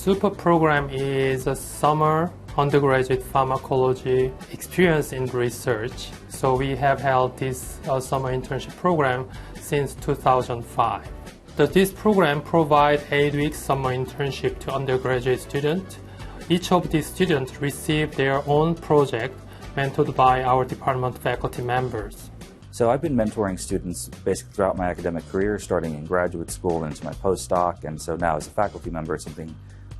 SUPER program is a summer undergraduate pharmacology experience in research. So we have held this summer internship program since 2005. This program provides 8-week summer internship to undergraduate students. Each of these students receive their own project mentored by our department faculty members. So I've been mentoring students basically throughout my academic career, starting in graduate school into my postdoc, and so now as a faculty member, it's something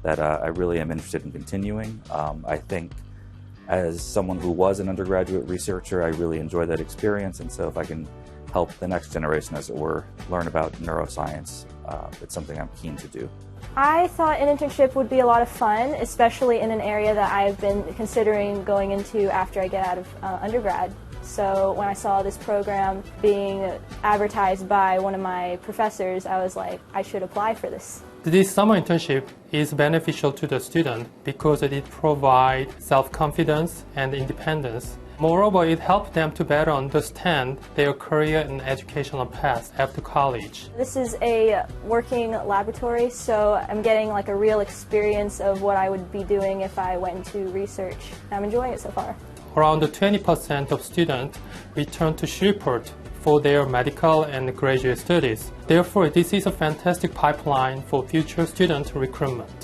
that I really am interested in continuing. I think as someone who was an undergraduate researcher, I really enjoy that experience, and so if I can help the next generation, as it were, learn about neuroscience, it's something I'm keen to do. I thought an internship would be a lot of fun, especially in an area that I've been considering going into after I get out of undergrad. So when I saw this program being advertised by one of my professors, I was like, I should apply for this. This summer internship is beneficial to the student because it provides self-confidence and independence. Moreover, it helps them to better understand their career and educational path after college. This is a working laboratory, so I'm getting like a real experience of what I would be doing if I went into research. I'm enjoying it so far. Around 20% of students return to Shreveport for their medical and graduate studies. Therefore, this is a fantastic pipeline for future student recruitment.